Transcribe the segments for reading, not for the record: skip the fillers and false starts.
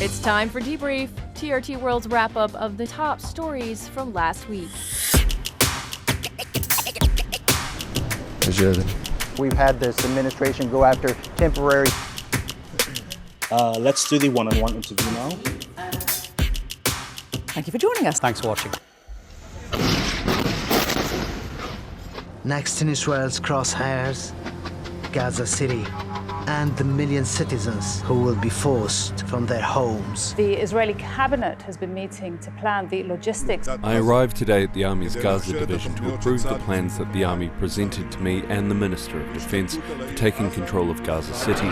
It's time for Debrief, TRT World's wrap-up of the top stories from last week. We've had this administration go after temporary... Let's do the one-on-one interview now. Thank you for joining us. Thanks for watching. Next in Israel's crosshairs, Gaza City, and the million citizens who will be forced from their homes. The Israeli cabinet has been meeting to plan the logistics. I arrived today at the Army's Gaza division to approve the plans that the Army presented to me and the Minister of Defence for taking control of Gaza City.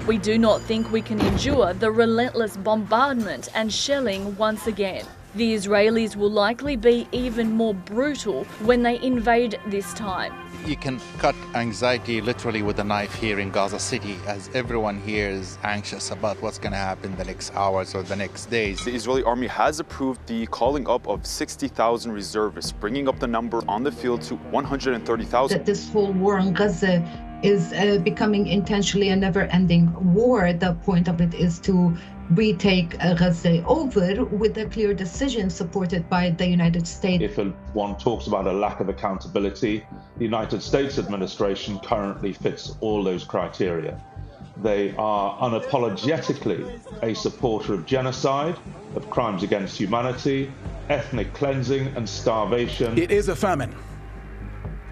We do not think we can endure the relentless bombardment and shelling once again. The Israelis will likely be even more brutal when they invade this time. You can cut anxiety literally with a knife here in Gaza City, as everyone here is anxious about what's going to happen the next hours or the next days. The Israeli army has approved the calling up of 60,000 reservists, bringing up the number on the field to 130,000. That this whole war on Gaza is becoming intentionally a never-ending war. The point of it is to retake Gaza over with a clear decision supported by the United States. If one talks about a lack of accountability, the United States administration currently fits all those criteria. They are unapologetically a supporter of genocide, of crimes against humanity, ethnic cleansing and starvation. It is a famine.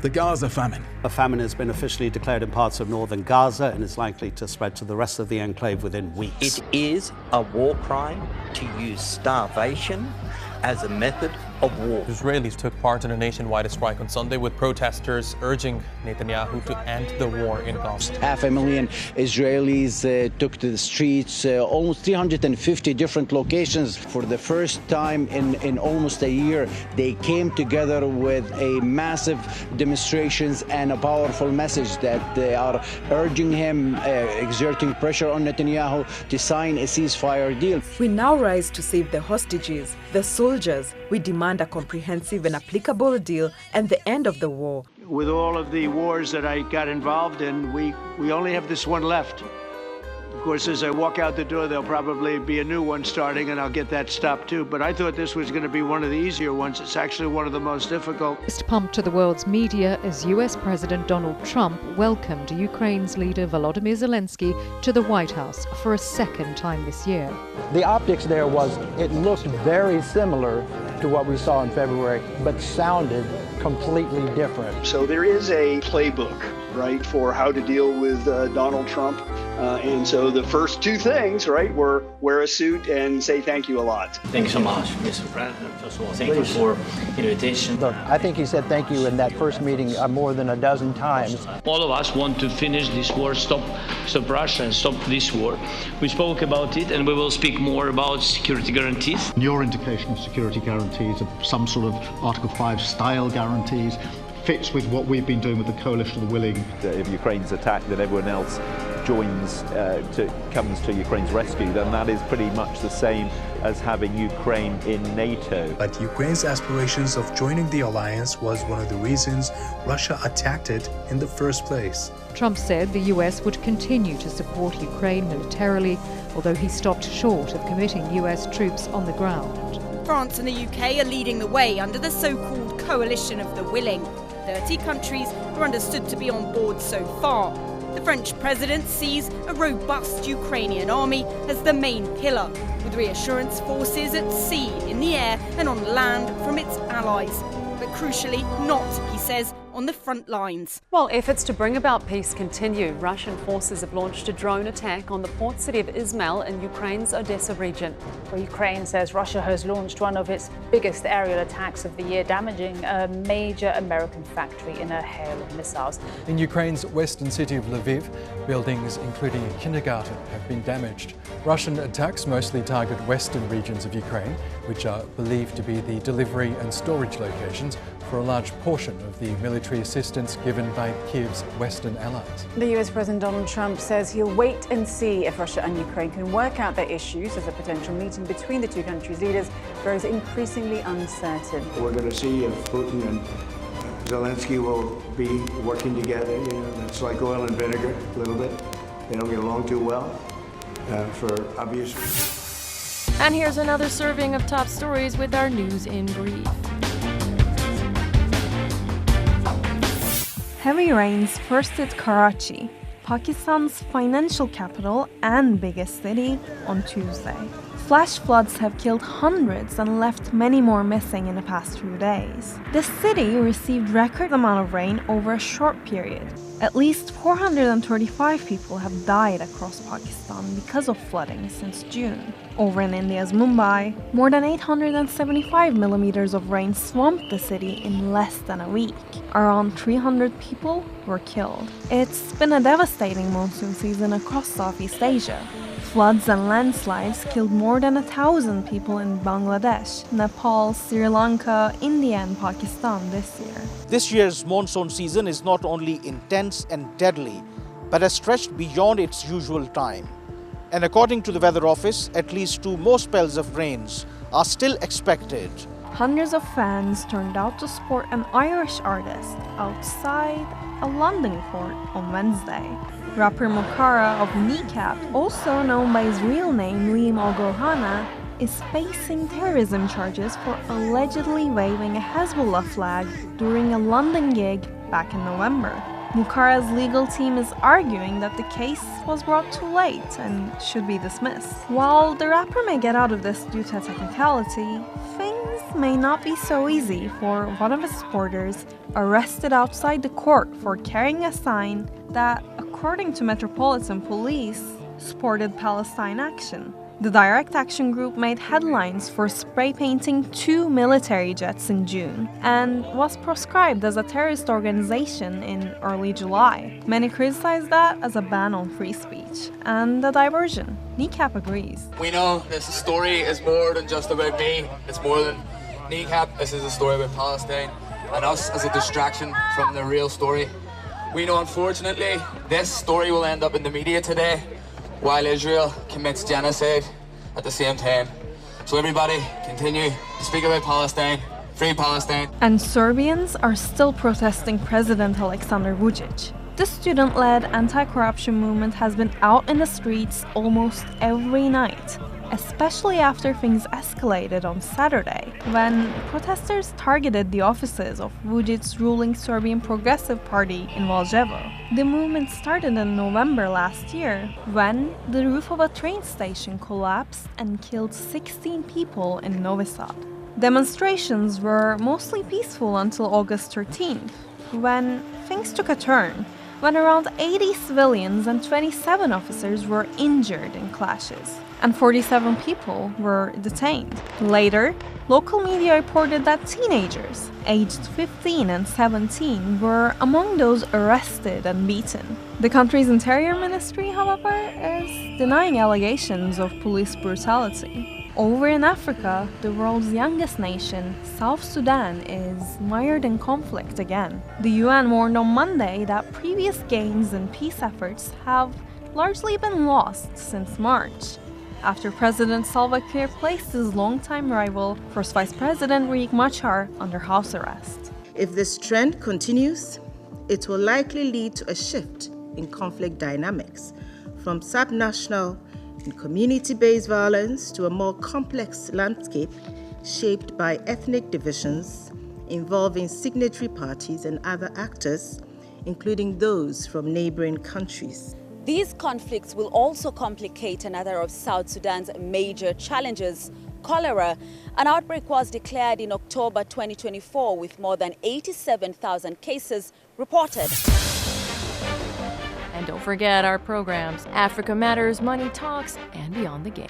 The Gaza famine. A famine has been officially declared in parts of northern Gaza and is likely to spread to the rest of the enclave within weeks. It is a war crime to use starvation as a method of war. Israelis took part in a nationwide strike on Sunday with protesters urging Netanyahu to end the war in Gaza. 500,000 Israelis took to the streets, almost 350 different locations. For the first time in almost a year, they came together with a massive demonstrations and a powerful message that they are urging him, exerting pressure on Netanyahu to sign a ceasefire deal. We now rise to save the hostages, the soldiers. We demand a comprehensive and applicable deal and the end of the war. With all of the wars that I got involved in, we only have this one left. Of course, as I walk out the door, there'll probably be a new one starting, and I'll get that stopped too. But I thought this was going to be one of the easier ones. It's actually one of the most difficult. Fist pumped to the world's media as US President Donald Trump welcomed Ukraine's leader Volodymyr Zelenskyy to the White House for a second time this year. The optics there was, it looked very similar to what we saw in February, but sounded completely different. So there is a playbook, right, for how to deal with Donald Trump. And so the first two things, right, were wear a suit and say thank you a lot. Thank you so much, Mr. President. First of all, thank you for invitation. Look, I think he said thank you in that first meeting more than a dozen times. All of us want to finish this war, stop Russia and stop this war. We spoke about it and we will speak more about security guarantees. Your indication of security guarantees, of some sort of Article 5 style guarantees, fits with what we've been doing with the coalition of the willing. If Ukraine's attacked, then everyone else comes to Ukraine's rescue, then that is pretty much the same as having Ukraine in NATO. But Ukraine's aspirations of joining the alliance was one of the reasons Russia attacked it in the first place. Trump said the US would continue to support Ukraine militarily, although he stopped short of committing US troops on the ground. France and the UK are leading the way under the so-called coalition of the willing. 30 countries are understood to be on board so far. The French president sees a robust Ukrainian army as the main pillar, with reassurance forces at sea, in the air and on land from its allies. But crucially not, he says, on the front lines. While efforts to bring about peace continue, Russian forces have launched a drone attack on the port city of Izmail in Ukraine's Odessa region. Well, Ukraine says Russia has launched one of its biggest aerial attacks of the year, damaging a major American factory in a hail of missiles. In Ukraine's western city of Lviv, buildings including a kindergarten have been damaged. Russian attacks mostly target western regions of Ukraine, which are believed to be the delivery and storage locations for a large portion of the military assistance given by Kiev's Western allies. The US President Donald Trump says he'll wait and see if Russia and Ukraine can work out their issues as a potential meeting between the two countries' leaders grows increasingly uncertain. We're going to see if Putin and Zelenskyy will be working together. You know, it's like oil and vinegar a little bit. They don't get along too well. for obvious reasons. And here's another serving of top stories with our news in brief. Heavy rains first hit Karachi, Pakistan's financial capital and biggest city, on Tuesday. Flash floods have killed hundreds and left many more missing in the past few days. The city received record amount of rain over a short period. At least 435 people have died across Pakistan because of flooding since June. Over in India's Mumbai, more than 875 millimeters of rain swamped the city in less than a week. Around 300 people were killed. It's been a devastating monsoon season across Southeast Asia. Floods and landslides killed more than 1,000 people in Bangladesh, Nepal, Sri Lanka, India and Pakistan this year. This year's monsoon season is not only intense and deadly, but has stretched beyond its usual time. And according to the Weather Office, at least 2 more spells of rains are still expected. Hundreds of fans turned out to support an Irish artist outside a London court on Wednesday. Rapper Mokara of Kneecap, also known by his real name Liam O'Gohana, is facing terrorism charges for allegedly waving a Hezbollah flag during a London gig back in November. Mokara's legal team is arguing that the case was brought too late and should be dismissed. While the rapper may get out of this due to a technicality, things may not be so easy for one of his supporters arrested outside the court for carrying a sign that, according to Metropolitan Police, supported Palestine action. The Direct Action Group made headlines for spray painting 2 military jets in June and was proscribed as a terrorist organization in early July. Many criticized that as a ban on free speech and a diversion. Kneecap agrees. We know this story is more than just about me, it's more than Kneecap. This is a story about Palestine and us as a distraction from the real story. We know, unfortunately, this story will end up in the media today while Israel commits genocide at the same time. So everybody, continue to speak about Palestine, free Palestine. And Serbians are still protesting President Aleksandar Vučić. The student-led anti-corruption movement has been out in the streets almost every night, especially after things escalated on Saturday, when protesters targeted the offices of Vučić's ruling Serbian Progressive Party in Valjevo. The movement started in November last year, when the roof of a train station collapsed and killed 16 people in Novi Sad. Demonstrations were mostly peaceful until August 13th, when things took a turn, when around 80 civilians and 27 officers were injured in clashes, and 47 people were detained. Later, local media reported that teenagers, aged 15 and 17, were among those arrested and beaten. The country's interior ministry, however, is denying allegations of police brutality. Over in Africa, the world's youngest nation, South Sudan, is mired in conflict again. The UN warned on Monday that previous gains in peace efforts have largely been lost since March, after President Salva Kiir placed his longtime rival, First Vice President Riek Machar, under house arrest. If this trend continues, it will likely lead to a shift in conflict dynamics from subnational and community-based violence to a more complex landscape shaped by ethnic divisions involving signatory parties and other actors, including those from neighboring countries. These conflicts will also complicate another of South Sudan's major challenges, cholera. An outbreak was declared in October 2024 with more than 87,000 cases reported. And don't forget our programs, Africa Matters, Money Talks, and Beyond the Game.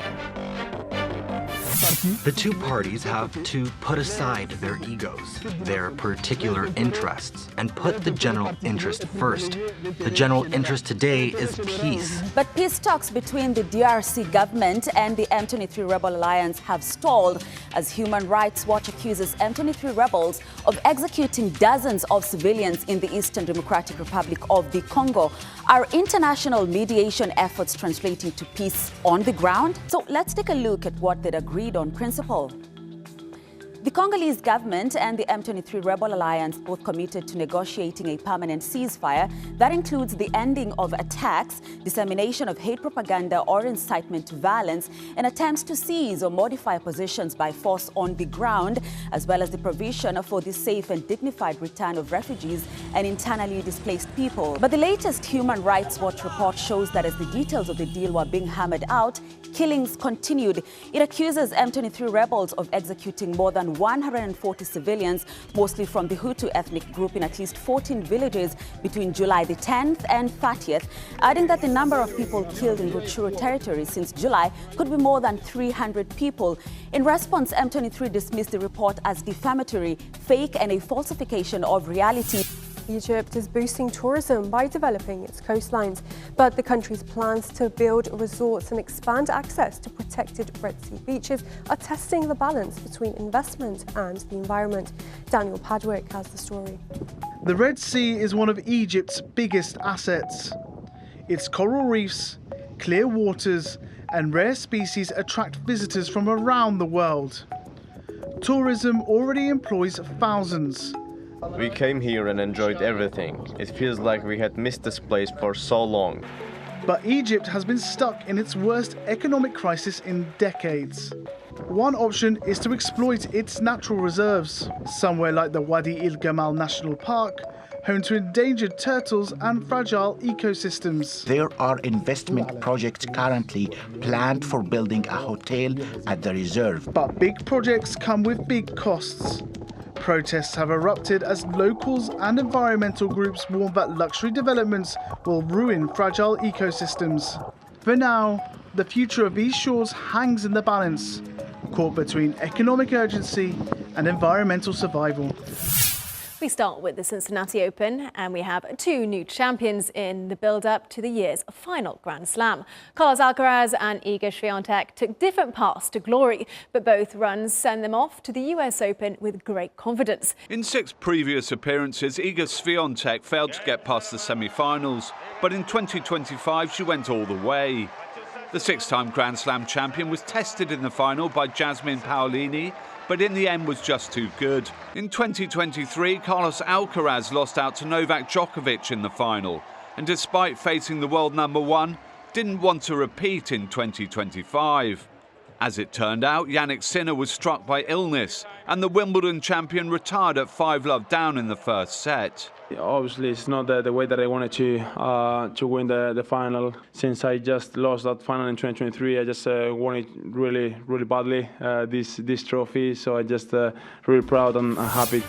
The two parties have to put aside their egos, their particular interests, and put the general interest first. The general interest today is peace. But peace talks between the DRC government and the M23 rebel alliance have stalled as Human Rights Watch accuses M23 rebels of executing dozens of civilians in the Eastern Democratic Republic of the Congo. Are international mediation efforts translating to peace on the ground? So let's take a look at what they'd agreed on principle. The Congolese government and the M23 rebel alliance both committed to negotiating a permanent ceasefire that includes the ending of attacks, dissemination of hate propaganda or incitement to violence, and attempts to seize or modify positions by force on the ground, as well as the provision for the safe and dignified return of refugees and internally displaced people. But the latest Human Rights Watch report shows that as the details of the deal were being hammered out, killings continued. It accuses M23 rebels of executing more than 140 civilians, mostly from the Hutu ethnic group, in at least 14 villages between July the 10th and 30th, adding that the number of people killed in Rutshuru territory since July could be more than 300 people. In response, M23 dismissed the report as defamatory, fake, and a falsification of reality. Egypt is boosting tourism by developing its coastlines, but the country's plans to build resorts and expand access to protected Red Sea beaches are testing the balance between investment and the environment. Daniel Padwick has the story. The Red Sea is one of Egypt's biggest assets. Its coral reefs, clear waters, and rare species attract visitors from around the world. Tourism already employs thousands. We came here and enjoyed everything. It feels like we had missed this place for so long. But Egypt has been stuck in its worst economic crisis in decades. One option is to exploit its natural reserves, somewhere like the Wadi El Gamal National Park, home to endangered turtles and fragile ecosystems. There are investment projects currently planned for building a hotel at the reserve. But big projects come with big costs. Protests have erupted as locals and environmental groups warn that luxury developments will ruin fragile ecosystems. For now, the future of these shores hangs in the balance, caught between economic urgency and environmental survival. We start with the Cincinnati Open, and we have two new champions in the build-up to the year's final Grand Slam. Carlos Alcaraz and Iga Swiatek took different paths to glory, but both runs send them off to the US Open with great confidence. In 6 previous appearances, Iga Swiatek failed to get past the semi-finals, but in 2025 she went all the way. The 6-time Grand Slam champion was tested in the final by Jasmine Paolini, but in the end was just too good. In 2023, Carlos Alcaraz lost out to Novak Djokovic in the final, and despite facing the world number 1, didn't want to repeat in 2025. As it turned out, Jannik Sinner was struck by illness, and the Wimbledon champion retired at 5-love down in the first set. Obviously, it's not the way that I wanted to win the final. Since I just lost that final in 2023, I just wanted really badly this trophy. So I just really proud and happy.